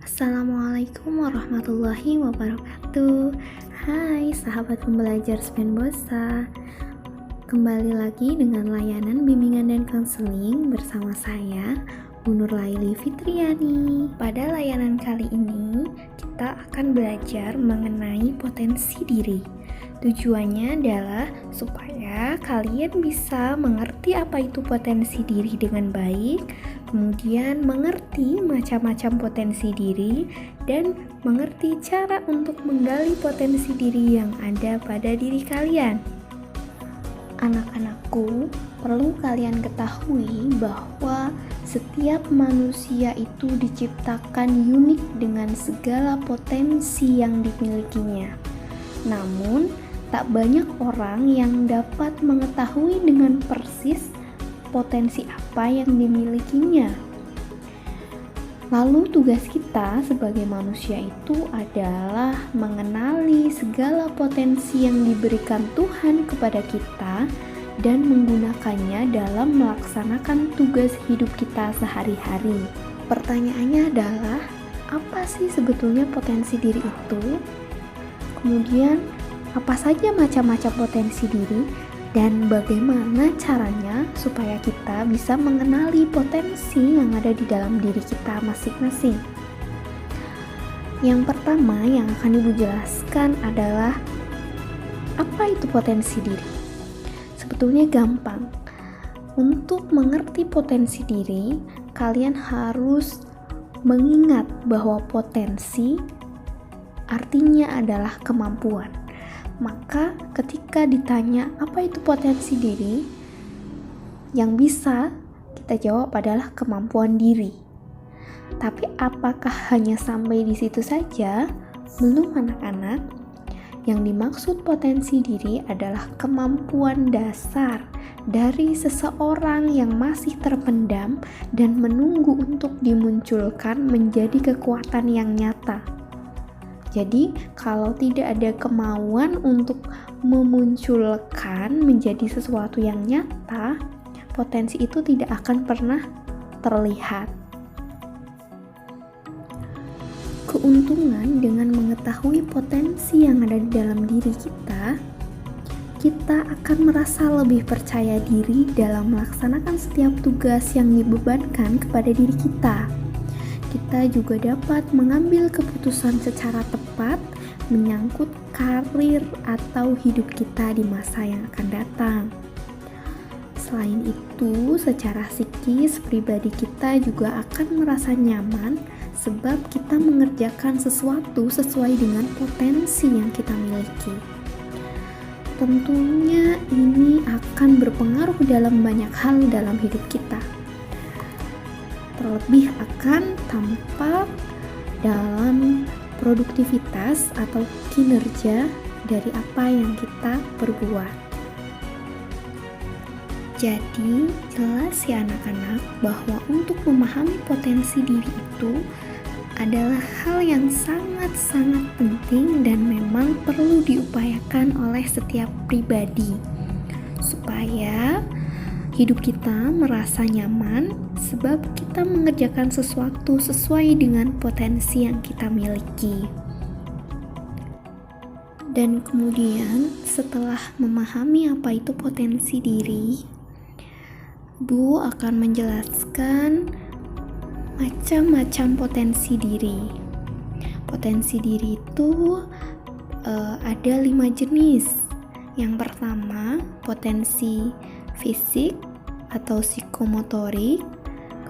Assalamualaikum warahmatullahi wabarakatuh. Hai sahabat pembelajar Spenbosa. Kembali lagi dengan layanan bimbingan dan konseling bersama saya, Bu Nurlaili Fitriani. Pada layanan kali ini, kita akan belajar mengenai potensi diri. Tujuannya adalah supaya kalian bisa mengerti apa itu potensi diri dengan baik, kemudian mengerti macam-macam potensi diri, dan mengerti cara untuk menggali potensi diri yang ada pada diri kalian. Anak-anakku, perlu kalian ketahui bahwa setiap manusia itu diciptakan unik dengan segala potensi yang dimilikinya. Namun, tak banyak orang yang dapat mengetahui dengan persis potensi apa yang dimilikinya. Lalu tugas kita sebagai manusia itu adalah mengenali segala potensi yang diberikan Tuhan kepada kita dan menggunakannya dalam melaksanakan tugas hidup kita sehari-hari. Pertanyaannya adalah, apa sih sebetulnya potensi diri itu? Kemudian, apa saja macam-macam potensi diri dan bagaimana caranya supaya kita bisa mengenali potensi yang ada di dalam diri kita masing-masing. Yang pertama yang akan Ibu jelaskan adalah apa itu potensi diri. Sebetulnya gampang. Untuk mengerti potensi diri, kalian harus mengingat bahwa potensi artinya adalah kemampuan. Maka ketika ditanya apa itu potensi diri, yang bisa kita jawab adalah kemampuan diri. Tapi apakah hanya sampai di situ saja? Belum, anak-anak. Yang dimaksud potensi diri adalah kemampuan dasar dari seseorang yang masih terpendam dan menunggu untuk dimunculkan menjadi kekuatan yang nyata. Jadi, kalau tidak ada kemauan untuk memunculkan menjadi sesuatu yang nyata, potensi itu tidak akan pernah terlihat. Keuntungan dengan mengetahui potensi yang ada di dalam diri kita akan merasa lebih percaya diri dalam melaksanakan setiap tugas yang dibebankan kepada diri kita. Kita juga dapat mengambil keputusan secara tepat menyangkut karir atau hidup kita di masa yang akan datang. Selain itu, secara psikis pribadi kita juga akan merasa nyaman sebab kita mengerjakan sesuatu sesuai dengan potensi yang kita miliki. Tentunya ini akan berpengaruh dalam banyak hal dalam hidup kita. Terlebih akan tampak dalam produktivitas atau kinerja dari apa yang kita perbuat. Jadi, jelas ya anak-anak bahwa untuk memahami potensi diri itu adalah hal yang sangat-sangat penting dan memang perlu diupayakan oleh setiap pribadi supaya hidup kita merasa nyaman sebab kita mengerjakan sesuatu sesuai dengan potensi yang kita miliki. Dan kemudian setelah memahami apa itu potensi diri, Bu akan menjelaskan macam-macam potensi diri. Potensi diri itu ada 5 jenis. Yang pertama, potensi fisik atau psikomotorik.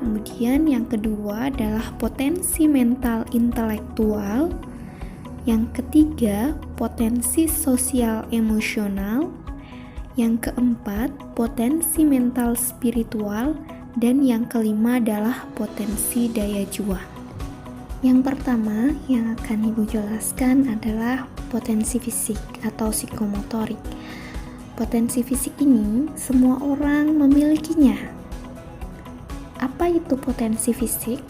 Kemudian yang kedua adalah potensi mental intelektual. Yang ketiga, potensi sosial emosional. Yang keempat, potensi mental spiritual. Dan yang kelima adalah potensi daya juang. Yang pertama yang akan Ibu jelaskan adalah potensi fisik atau psikomotorik. Potensi fisik ini semua orang memilikinya. Apa itu potensi fisik?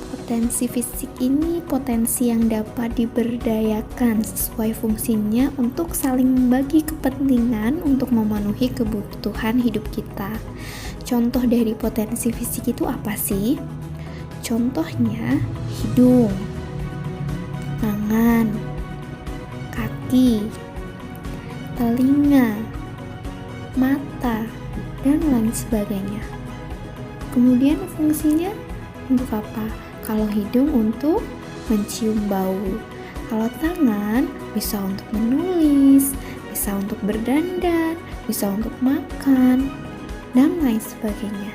Potensi fisik ini potensi yang dapat diberdayakan sesuai fungsinya untuk saling membagi kepentingan untuk memenuhi kebutuhan hidup kita. Contoh dari potensi fisik itu apa sih? Contohnya hidung, tangan, kaki, telinga, mata, dan lain sebagainya. Kemudian fungsinya untuk apa? Kalau hidung untuk mencium bau, kalau tangan bisa untuk menulis, bisa untuk berdandan, bisa untuk makan, dan lain sebagainya.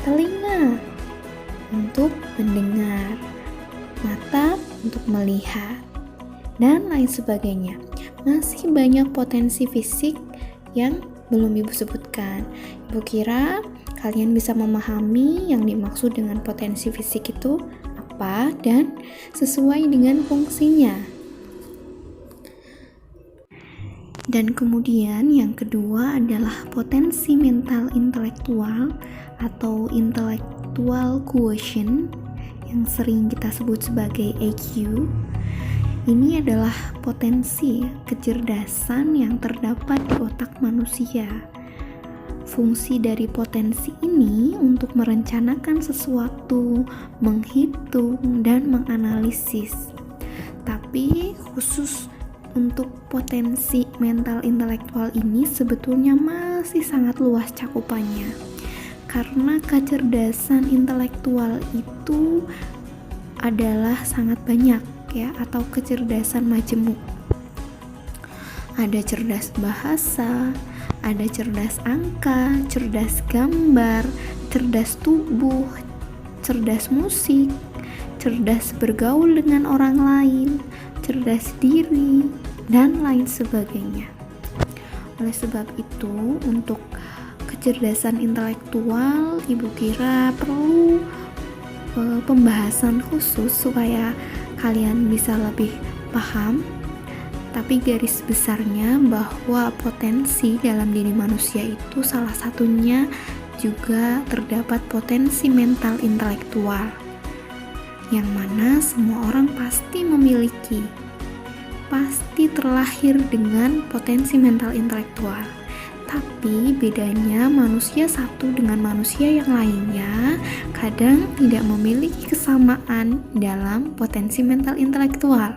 Telinga untuk mendengar, mata untuk melihat, dan lain sebagainya. Masih banyak potensi fisik yang belum Ibu sebutkan. Ibu kira kalian bisa memahami yang dimaksud dengan potensi fisik itu apa dan sesuai dengan fungsinya. Dan kemudian yang kedua adalah potensi mental intelektual atau intellectual quotient yang sering kita sebut sebagai EQ. Ini adalah potensi kecerdasan yang terdapat di otak manusia. Fungsi dari potensi ini untuk merencanakan sesuatu, menghitung, dan menganalisis. Tapi khusus untuk potensi mental intelektual ini sebetulnya masih sangat luas cakupannya. Karena kecerdasan intelektual itu adalah sangat banyak ya, atau kecerdasan majemuk. Ada cerdas bahasa, ada cerdas angka, cerdas gambar, cerdas tubuh, cerdas musik, cerdas bergaul dengan orang lain, cerdas diri, dan lain sebagainya. Oleh sebab itu, untuk kecerdasan intelektual, Ibu kira perlu pembahasan khusus supaya kalian bisa lebih paham. Tapi garis besarnya bahwa potensi dalam diri manusia itu salah satunya juga terdapat potensi mental intelektual, yang mana semua orang pasti memiliki, pasti terlahir dengan potensi mental intelektual. Tapi bedanya manusia satu dengan manusia yang lainnya kadang tidak memiliki kesamaan dalam potensi mental intelektual.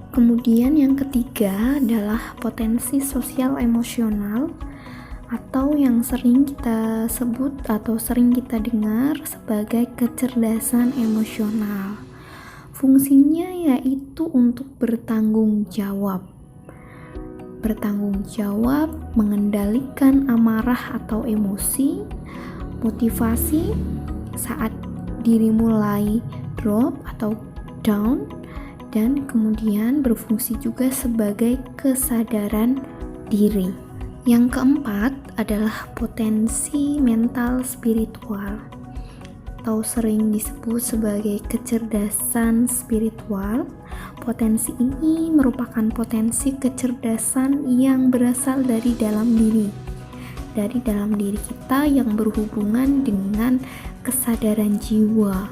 Kemudian yang ketiga adalah potensi sosial emosional atau yang sering kita sebut atau sering kita dengar sebagai kecerdasan emosional. Fungsinya yaitu untuk bertanggung jawab, mengendalikan amarah atau emosi, motivasi saat diri mulai drop atau down, dan kemudian berfungsi juga sebagai kesadaran diri. Yang keempat adalah potensi mental spiritual atau sering disebut sebagai kecerdasan spiritual. Potensi ini merupakan potensi kecerdasan yang berasal dari dalam diri kita yang berhubungan dengan kesadaran jiwa,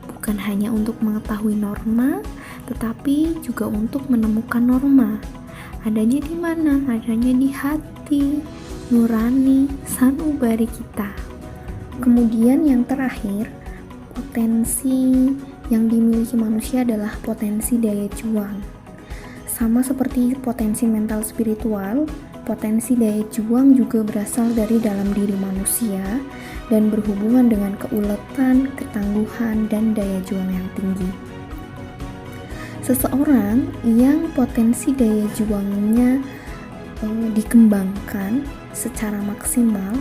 bukan hanya untuk mengetahui norma, tetapi juga untuk menemukan norma. Adanya di mana? Adanya di hati nurani sanubari kita. Kemudian yang terakhir, potensi yang dimiliki manusia adalah potensi daya juang. Sama seperti potensi mental spiritual, potensi daya juang juga berasal dari dalam diri manusia dan berhubungan dengan keuletan, ketangguhan, dan daya juang yang tinggi. Seseorang yang potensi daya juangnya dikembangkan secara maksimal,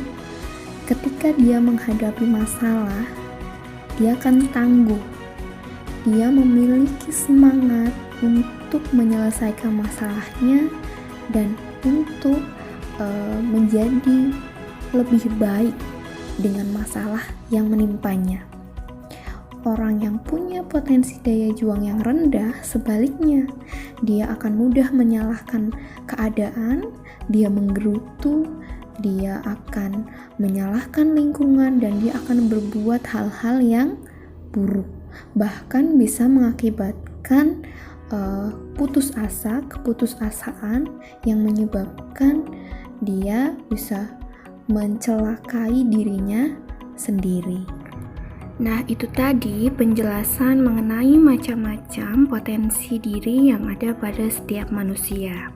ketika dia menghadapi masalah, dia akan tangguh. Dia memiliki semangat untuk menyelesaikan masalahnya dan untuk menjadi lebih baik dengan masalah yang menimpanya. Orang yang punya potensi daya juang yang rendah, sebaliknya, dia akan mudah menyalahkan keadaan, dia menggerutu, dia akan menyalahkan lingkungan, dan dia akan berbuat hal-hal yang buruk. Bahkan bisa mengakibatkan putus asa, keputusasaan yang menyebabkan dia bisa mencelakai dirinya sendiri. Nah, itu tadi penjelasan mengenai macam-macam potensi diri yang ada pada setiap manusia.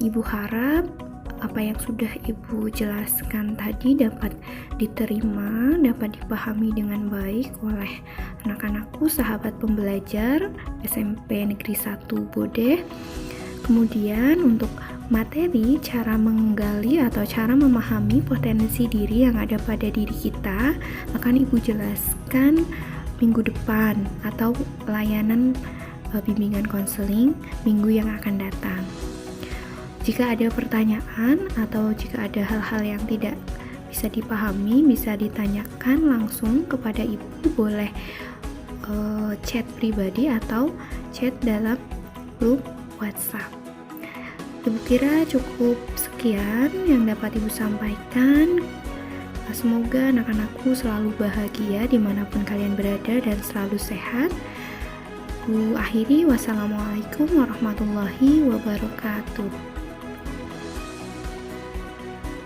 Ibu harap apa yang sudah Ibu jelaskan tadi dapat diterima, dapat dipahami dengan baik oleh anak-anakku, sahabat pembelajar SMP Negeri 1 Bodeh. Kemudian untuk materi cara menggali atau cara memahami potensi diri yang ada pada diri kita akan Ibu jelaskan minggu depan atau layanan bimbingan konseling minggu yang akan datang. Jika ada pertanyaan atau jika ada hal-hal yang tidak bisa dipahami, bisa ditanyakan langsung kepada Ibu, boleh chat pribadi atau chat dalam grup WhatsApp. Ibu kira cukup sekian yang dapat Ibu sampaikan. Semoga anak-anakku selalu bahagia dimanapun kalian berada dan selalu sehat. Ibu akhiri, wassalamualaikum warahmatullahi wabarakatuh.